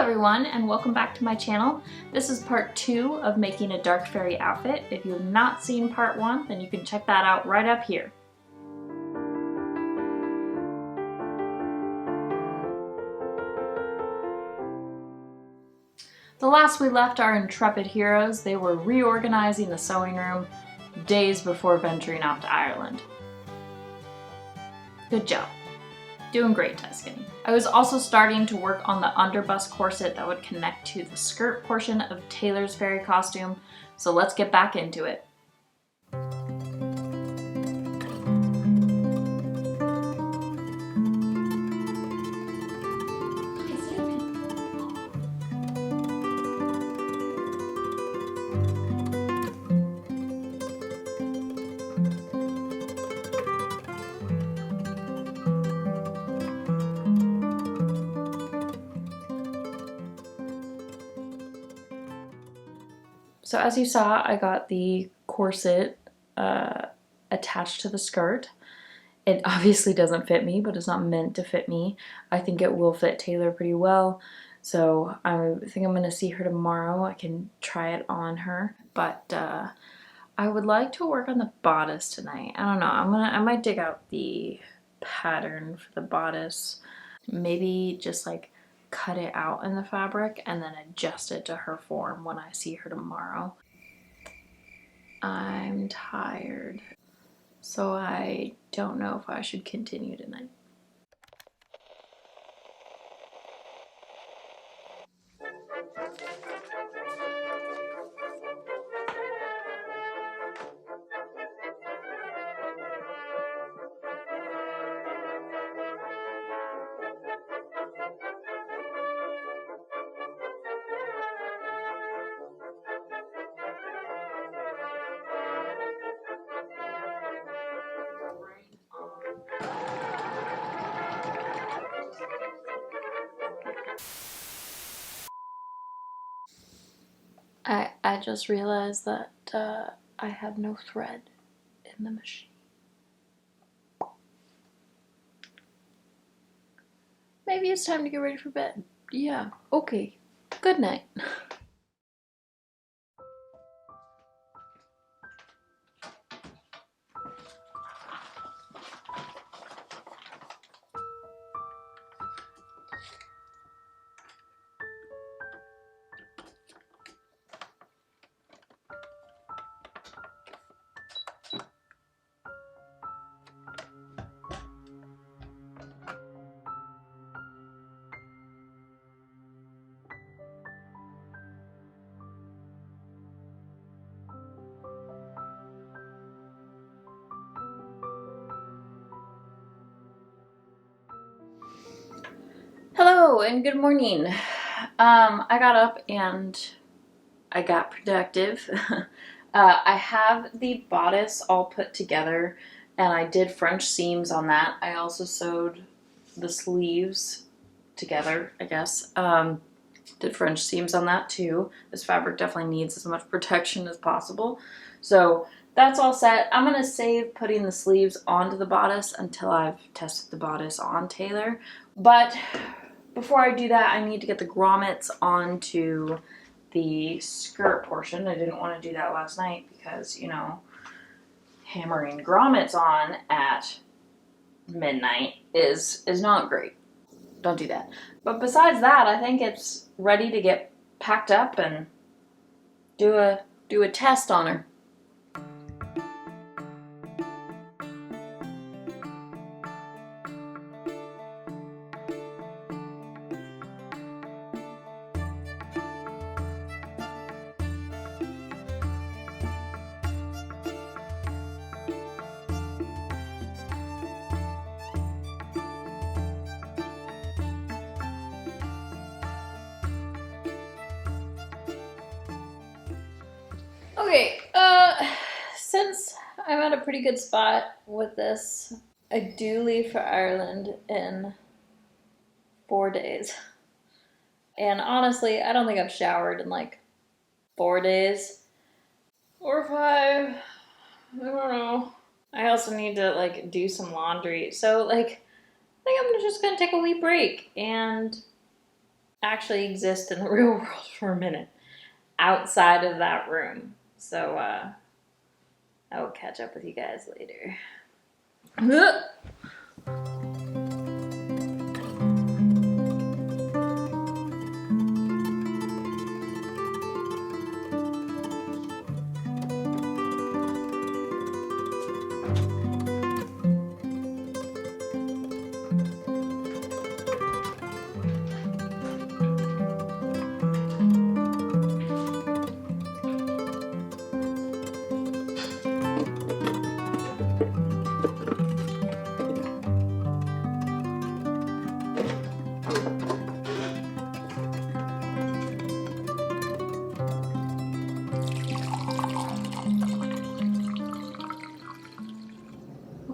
everyone, and welcome back to my channel. This is part 2 of making a dark fairy outfit. If you have not seen part 1, then you can check that out right up here. The last we left our intrepid heroes, they were reorganizing the sewing room days before venturing off to Ireland. Good job. Doing great, Tuscany. I was also starting to work on the underbust corset that would connect to the skirt portion of Taylor's fairy costume, so let's get back into it. So as you saw, I got the corset attached to the skirt. It obviously doesn't fit me, but it's not meant to fit me. I think it will fit Taylor pretty well. So I think I'm gonna see her tomorrow. I can try it on her. But I would like to work on the bodice tonight. I don't know, I might dig out the pattern for the bodice. Maybe just like cut it out in the fabric and then adjust it to her form when I see her tomorrow. I'm tired, so I don't know if I should continue tonight. I just realized that I have no thread in the machine. Maybe it's time to get ready for bed. Yeah, okay. Good night. Hello and good morning. I got up and I got productive. I have the bodice all put together and I did French seams on that. I also sewed the sleeves together, I guess. Did French seams on that too. This fabric definitely needs as much protection as possible. So that's all set. I'm gonna save putting the sleeves onto the bodice until I've tested the bodice on Taylor. But before I do that, I need to get the grommets onto the skirt portion. I didn't want to do that last night because, you know, hammering grommets on at midnight is not great. Don't do that. But besides that, I think it's ready to get packed up and do a test on her. Okay, since I'm at a pretty good spot with this, I do leave for Ireland in 4 days. And honestly, I don't think I've showered in like 4 days. Or 5. I don't know. I also need to like do some laundry. So like, I think I'm just gonna take a wee break and actually exist in the real world for a minute outside of that room. So I will catch up with you guys later.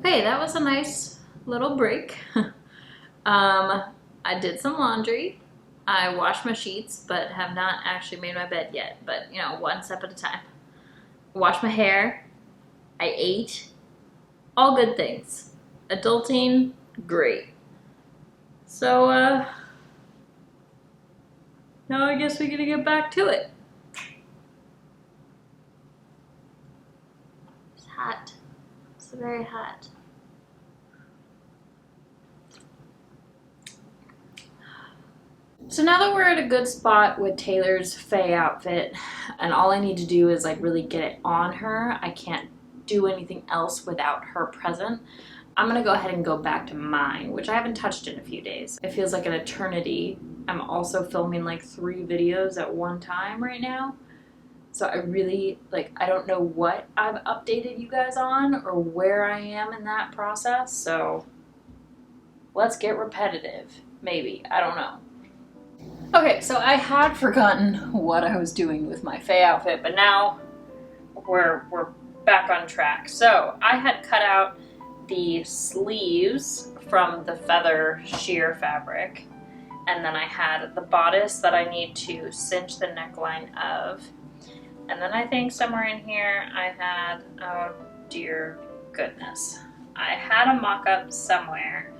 Okay, that was a nice little break. I did some laundry. I washed my sheets, but have not actually made my bed yet. But, you know, one step at a time. Washed my hair. I ate. All good things. Adulting, great. So, now I guess we're gonna get back to it. It's hot. It's very hot. So now that we're at a good spot with Taylor's Faye outfit, and all I need to do is like really get it on her, I can't do anything else without her present, I'm gonna go ahead and go back to mine, which I haven't touched in a few days. It feels like an eternity. I'm also filming like 3 videos at one time right now. So I really, like, I don't know what I've updated you guys on or where I am in that process, so let's get repetitive. Maybe, I don't know. Okay, so I had forgotten what I was doing with my Faye outfit, but now we're back on track. So I had cut out the sleeves from the feather sheer fabric, and then I had the bodice that I need to cinch the neckline of, and then I think somewhere in here I had, oh dear goodness, I had a mock-up somewhere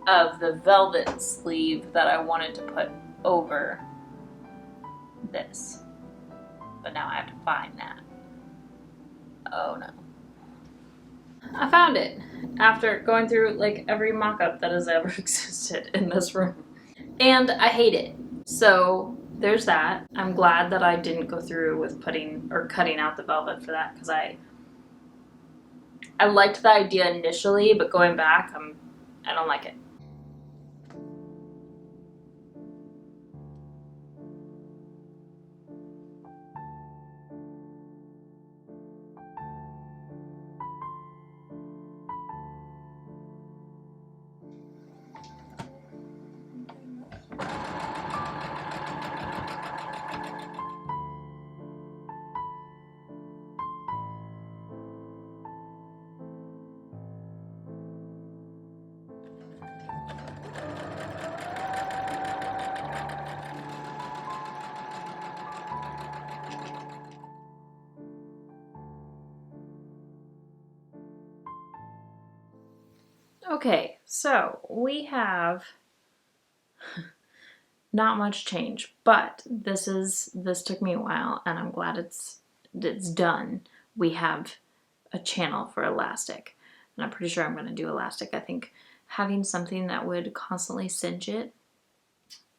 of the velvet sleeve that I wanted to put over this, but now I have to find that. Oh no. I found it after going through like every mock-up that has ever existed in this room, and I hate it. So there's that. I'm glad that I didn't go through with putting or cutting out the velvet for that, because I liked the idea initially, but going back, I don't like it. Okay, so we have not much change, but this took me a while, and I'm glad it's done. We have a channel for elastic, and I'm pretty sure I'm going to do elastic. I think having something that would constantly cinch it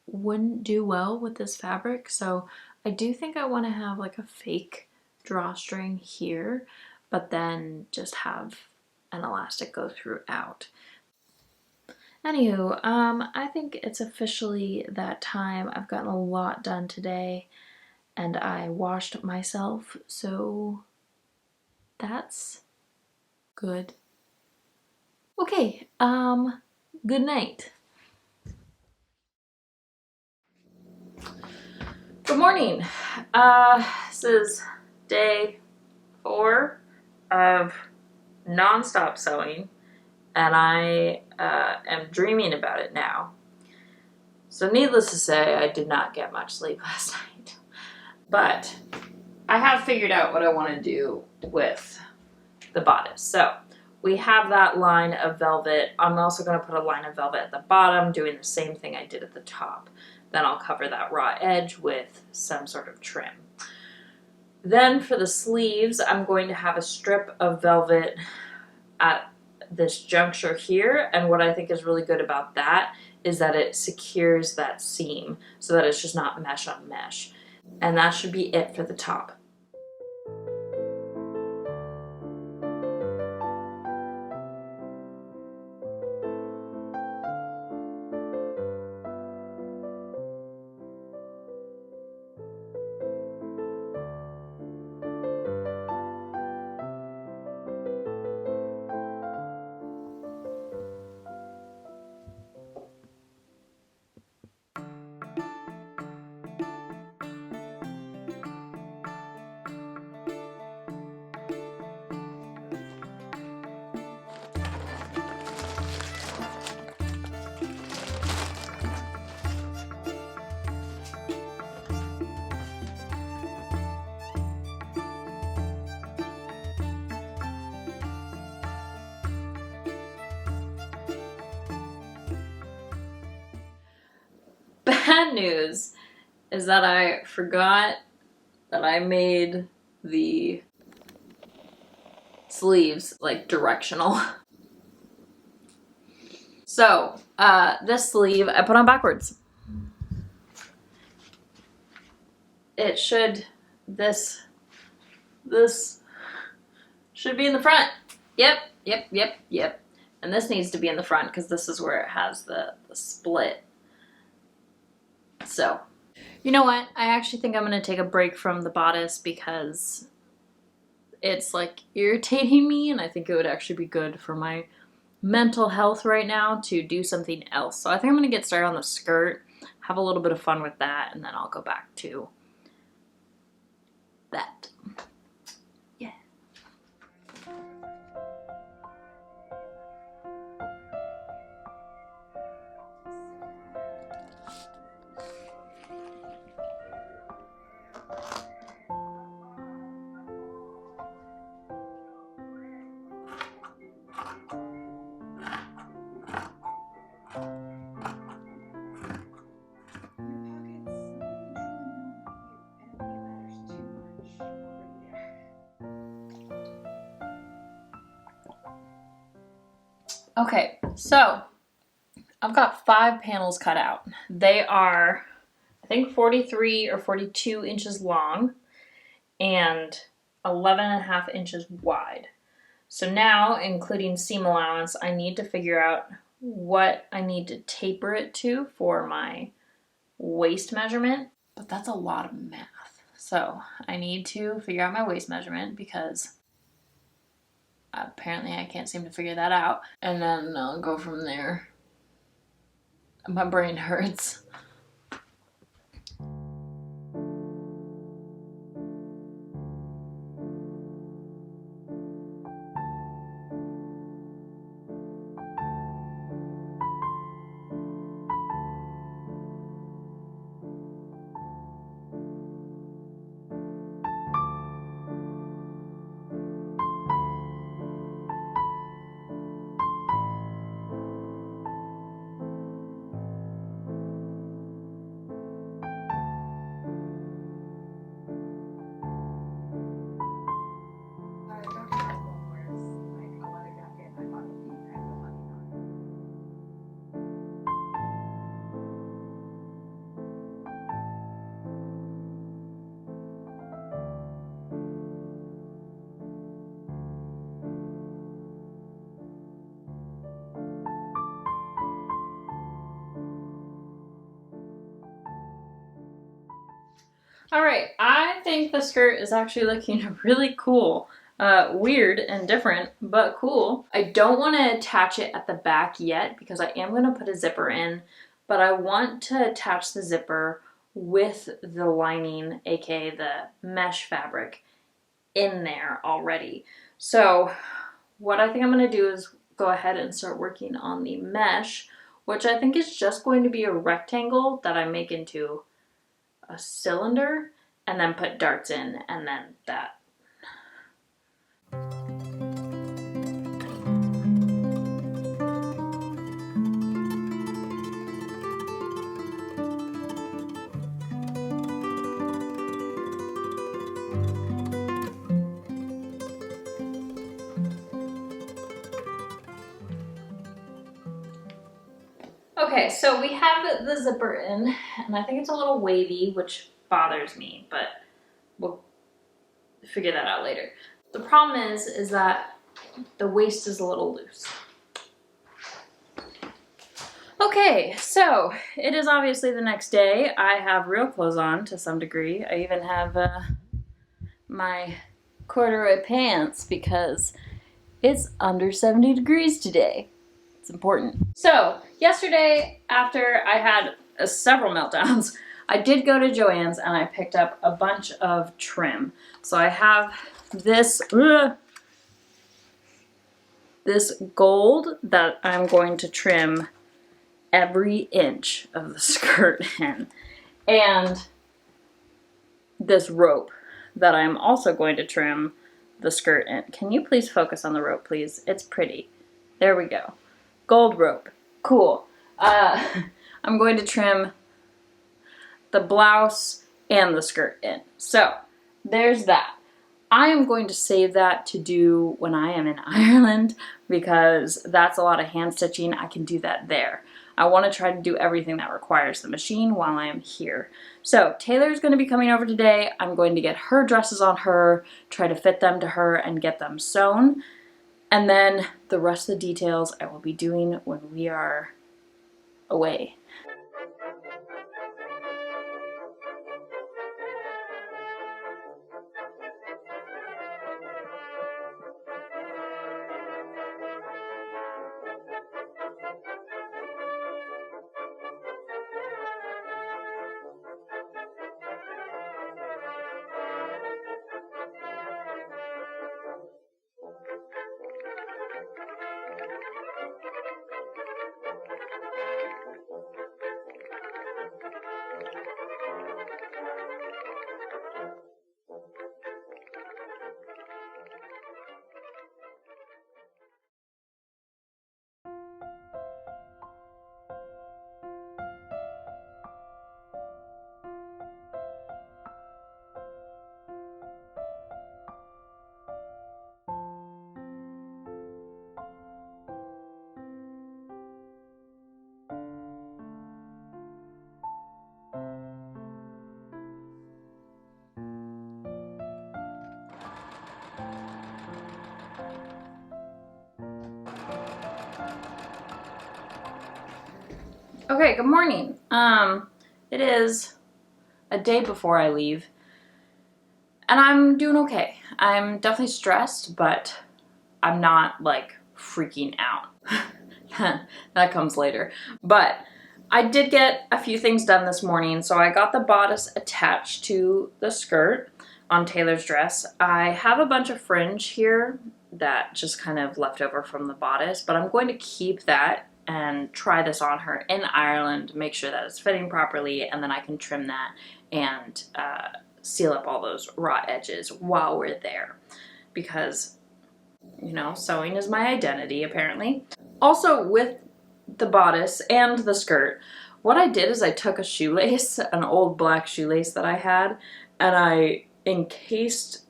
wouldn't do well with this fabric, so I do think I want to have like a fake drawstring here, but then just have an elastic go throughout. Anywho, I think it's officially that time. I've gotten a lot done today, and I washed myself, so that's good. Okay, good night. Good morning. This is day 4 of non-stop sewing, and I am dreaming about it now. So needless to say, I did not get much sleep last night, but I have figured out what I want to do with the bodice. So we have that line of velvet. I'm also going to put a line of velvet at the bottom, doing the same thing I did at the top. then I'll cover that raw edge with some sort of trim. Then for the sleeves, I'm going to have a strip of velvet at this juncture here, and what I think is really good about that is that it secures that seam so that it's just not mesh on mesh. And that should be it for the top. Bad news is that I forgot that I made the sleeves like directional. So this sleeve I put on backwards. It should, this should be in the front. Yep. And this needs to be in the front because this is where it has the split. So, you know what? I actually think I'm going to take a break from the bodice because it's like irritating me, and I think it would actually be good for my mental health right now to do something else. So I think I'm going to get started on the skirt, have a little bit of fun with that, and then I'll go back to that. Yeah. Okay, so I've got 5 panels cut out. They are, I think, 43 or 42 inches long and 11.5 inches wide. So now, including seam allowance, I need to figure out what I need to taper it to for my waist measurement. But that's a lot of math. So I need to figure out my waist measurement because apparently I can't seem to figure that out. And then I'll go from there. My brain hurts. All right, I think the skirt is actually looking really cool. Weird and different, but cool. I don't want to attach it at the back yet because I am going to put a zipper in, but I want to attach the zipper with the lining, aka the mesh fabric, in there already. So what I think I'm going to do is go ahead and start working on the mesh, which I think is just going to be a rectangle that I make into a cylinder and then put darts in, and then that. Okay, so we have the zipper in, and I think it's a little wavy, which bothers me, but we'll figure that out later. The problem is that the waist is a little loose. Okay, so it is obviously the next day. I have real clothes on to some degree. I even have my corduroy pants because it's under 70 degrees today. It's important. So yesterday, after I had several meltdowns, I did go to Joann's and I picked up a bunch of trim. So I have this gold that I'm going to trim every inch of the skirt in, and this rope that I'm also going to trim the skirt in. Can you please focus on the rope, please? It's pretty. There we go. Gold rope. Cool. I'm going to trim the blouse and the skirt in. So there's that. I am going to save that to do when I am in Ireland because that's a lot of hand stitching. I can do that there. I want to try to do everything that requires the machine while I am here. So Taylor's going to be coming over today. I'm going to get her dresses on her, try to fit them to her and get them sewn. And then the rest of the details I will be doing when we are away. Okay, good morning. It is a day before I leave, and I'm doing okay. I'm definitely stressed, but I'm not like freaking out. That comes later. But I did get a few things done this morning. So I got the bodice attached to the skirt on Taylor's dress. I have a bunch of fringe here that just kind of left over from the bodice, but I'm going to keep that and try this on her in Ireland, make sure that it's fitting properly, and then I can trim that and seal up all those raw edges while we're there. Because, you know, sewing is my identity, apparently. Also, with the bodice and the skirt, what I did is I took a shoelace, an old black shoelace that I had, and I encased,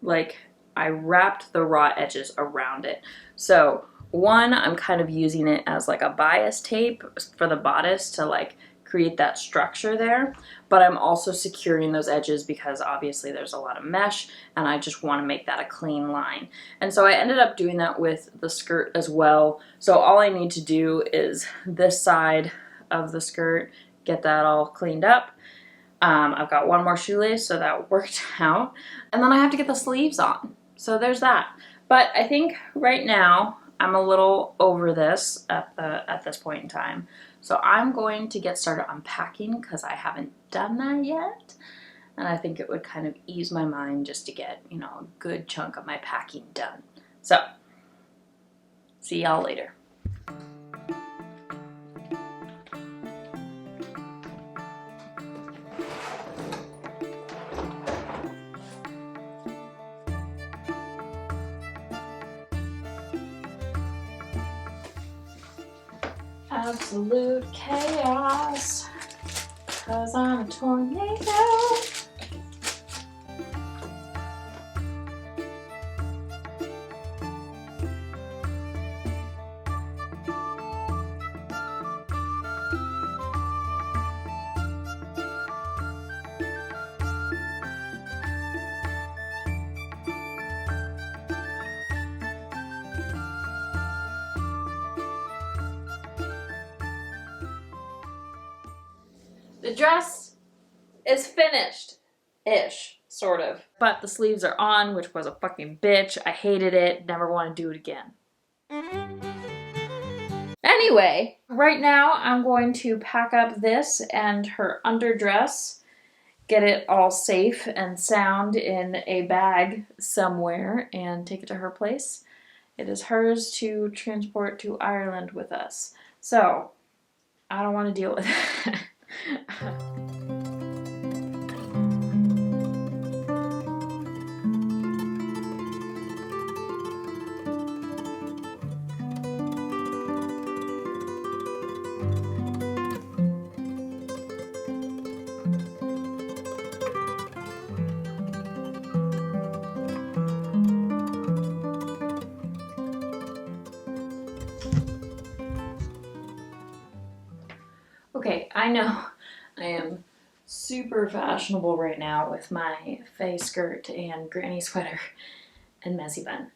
like, I wrapped the raw edges around it. So one, I'm kind of using it as like a bias tape for the bodice to like create that structure there, but I'm also securing those edges because obviously there's a lot of mesh and I just want to make that a clean line. And so I ended up doing that with the skirt as well. So all I need to do is this side of the skirt, get that all cleaned up. I've got one more shoelace, so that worked out. And then I have to get the sleeves on. So there's that. But I think right now I'm a little over this at this point in time. So I'm going to get started unpacking because I haven't done that yet. And I think it would kind of ease my mind just to get, you know, a good chunk of my packing done. So, see y'all later. Absolute chaos, 'cause I'm a tornado. The dress is finished-ish, sort of. But the sleeves are on, which was a fucking bitch. I hated it. Never want to do it again. Anyway, right now I'm going to pack up this and her underdress, get it all safe and sound in a bag somewhere, and take it to her place. It is hers to transport to Ireland with us. So, I don't want to deal with it. Okay, I know I am super fashionable right now with my face skirt and granny sweater and messy bun.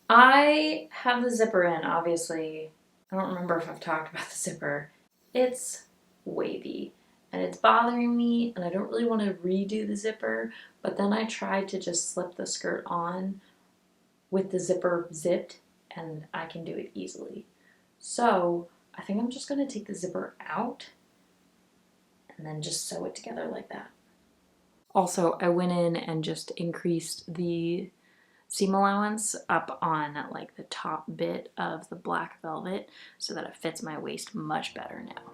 I have the zipper in, obviously. I don't remember if I've talked about the zipper. It's wavy and it's bothering me, and I don't really want to redo the zipper, but then I tried to just slip the skirt on with the zipper zipped, and I can do it easily. So I think I'm just going to take the zipper out and then just sew it together like that. Also, I went in and just increased the seam allowance up on like the top bit of the black velvet so that it fits my waist much better now.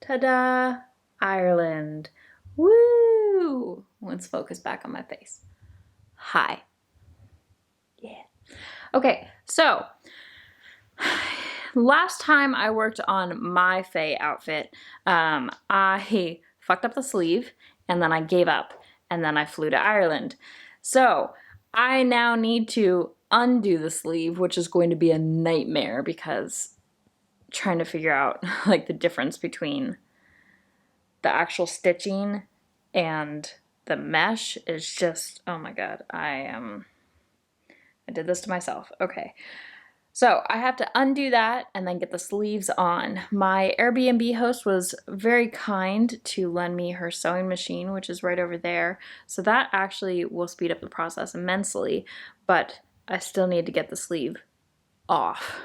Ta-da! Ireland. Woo! Let's focus back on my face. Hi. Yeah. Okay, so last time I worked on my Faye outfit, I fucked up the sleeve, and then I gave up, and then I flew to Ireland. So I now need to undo the sleeve, which is going to be a nightmare because trying to figure out like the difference between the actual stitching and the mesh is just, oh my god, I did this to myself. Okay, so I have to undo that and then get the sleeves on. My Airbnb host was very kind to lend me her sewing machine, which is right over there, so that actually will speed up the process immensely, but I still need to get the sleeve off.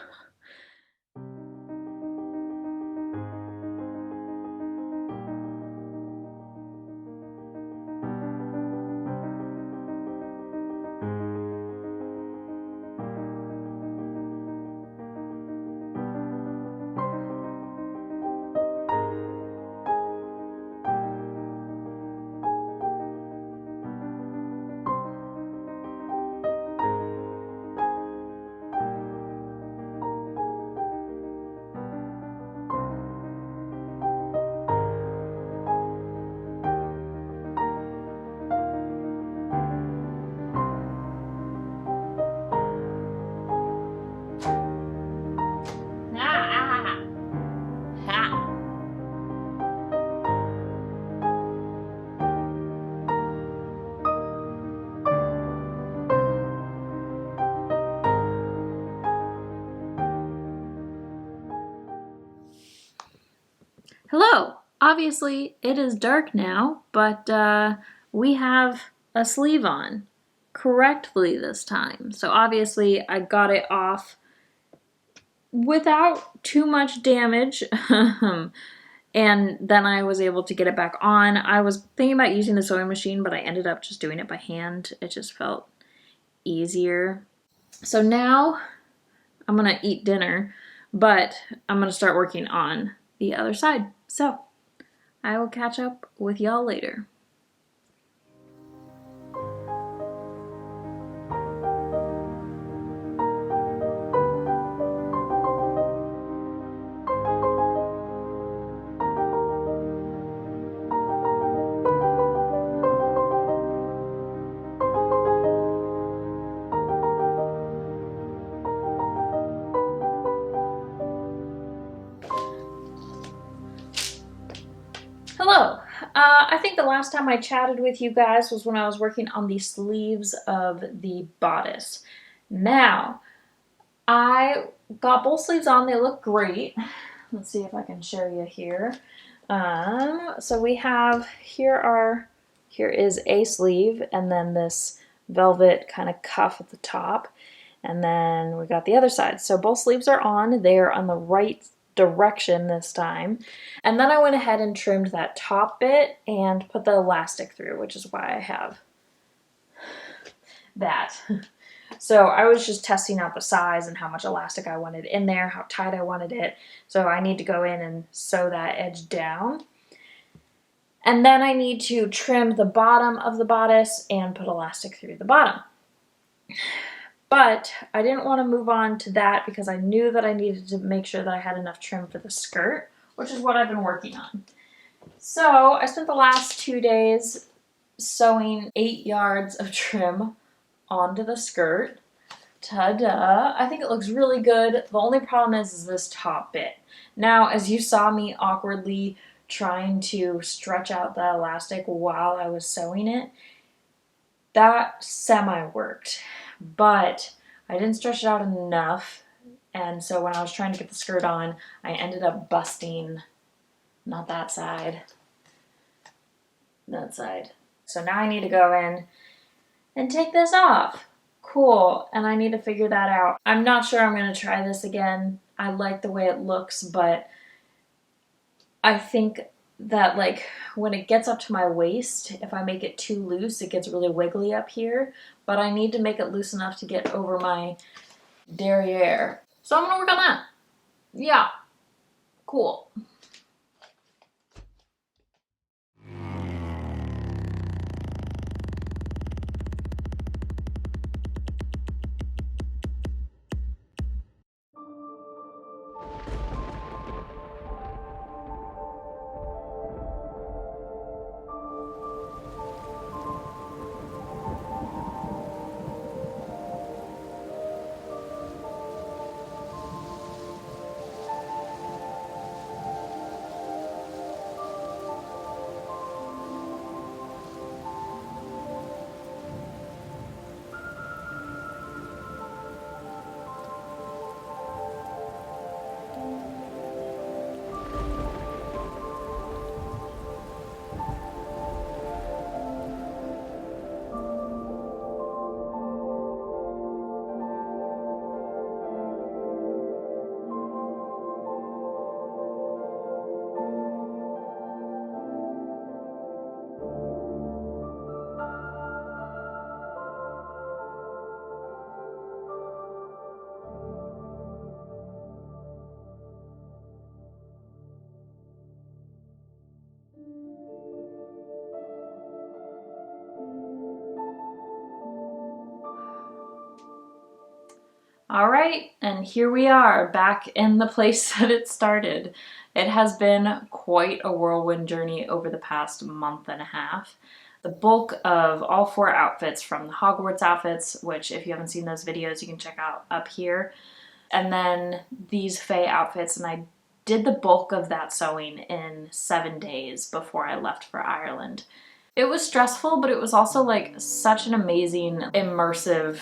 Hello! Obviously, it is dark now, but we have a sleeve on correctly this time. So obviously, I got it off without too much damage, and then I was able to get it back on. I was thinking about using the sewing machine, but I ended up just doing it by hand. It just felt easier. So now I'm gonna eat dinner, but I'm gonna start working on the other side. So I will catch up with y'all later. I think the last time I chatted with you guys was when I was working on the sleeves of the bodice. Now, I got both sleeves on. They look great. Let's see if I can show you here. So we have, here is a sleeve, and then this velvet kind of cuff at the top. And then we got the other side. So both sleeves are on. They're on the right direction this time. And then I went ahead and trimmed that top bit and put the elastic through, which is why I have that. So I was just testing out the size and how much elastic I wanted in there, how tight I wanted it. So I need to go in and sew that edge down. And then I need to trim the bottom of the bodice and put elastic through the bottom. But I didn't want to move on to that because I knew that I needed to make sure that I had enough trim for the skirt, which is what I've been working on. So I spent the last 2 days sewing 8 yards of trim onto the skirt. Ta-da! I think it looks really good. The only problem is this top bit. Now, as you saw me awkwardly trying to stretch out the elastic while I was sewing it, that semi-worked. But I didn't stretch it out enough, and so when I was trying to get the skirt on, I ended up busting, not that side, that side. So now I need to go in and take this off. Cool, and I need to figure that out. I'm not sure I'm going to try this again. I like the way it looks, but I think that like when it gets up to my waist, if I make it too loose, it gets really wiggly up here, but I need to make it loose enough to get over my derriere. So I'm going to work on that. Yeah, cool. All right, and here we are back in the place that it started. It has been quite a whirlwind journey over the past month and a half. The bulk of all 4 outfits from the Hogwarts outfits, which if you haven't seen those videos, you can check out up here. And then these Fae outfits, and I did the bulk of that sewing in 7 days before I left for Ireland. It was stressful, but it was also like such an amazing, immersive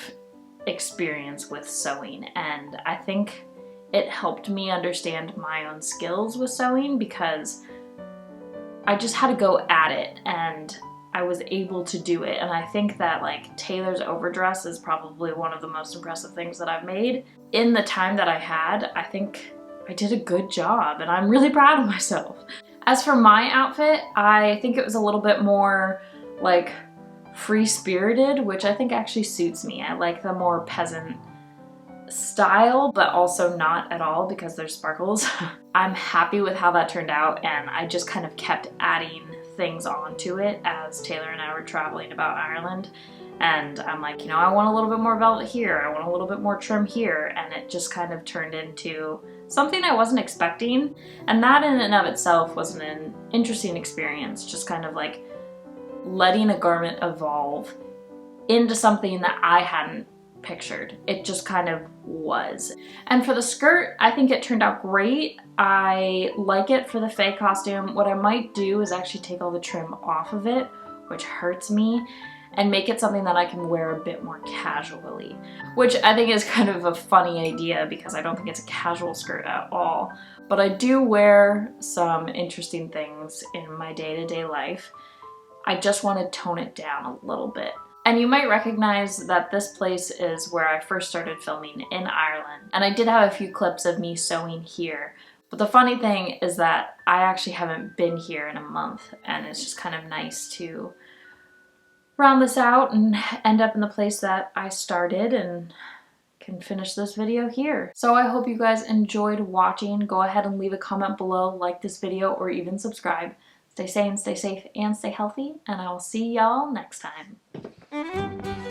experience with sewing, and I think it helped me understand my own skills with sewing because I just had to go at it and I was able to do it. And I think that like Taylor's overdress is probably one of the most impressive things that I've made. In the time that I had, I think I did a good job and I'm really proud of myself. As for my outfit, I think it was a little bit more like free-spirited, which I think actually suits me. I like the more peasant style, but also not at all because there's sparkles. I'm happy with how that turned out, and I just kind of kept adding things onto it as Taylor and I were traveling about Ireland. And I'm like, you know, I want a little bit more velvet here, I want a little bit more trim here, and it just kind of turned into something I wasn't expecting. And that in and of itself was an interesting experience, just kind of like letting a garment evolve into something that I hadn't pictured. It just kind of was. And for the skirt, I think it turned out great. I like it for the Fae costume. What I might do is actually take all the trim off of it, which hurts me, and make it something that I can wear a bit more casually, which I think is kind of a funny idea because I don't think it's a casual skirt at all. But I do wear some interesting things in my day-to-day life. I just want to tone it down a little bit. And you might recognize that this place is where I first started filming in Ireland. And I did have a few clips of me sewing here. But the funny thing is that I actually haven't been here in a month, and it's just kind of nice to round this out and end up in the place that I started and can finish this video here. So I hope you guys enjoyed watching. Go ahead and leave a comment below, like this video, or even subscribe. Stay sane, stay safe, and stay healthy, and I will see y'all next time.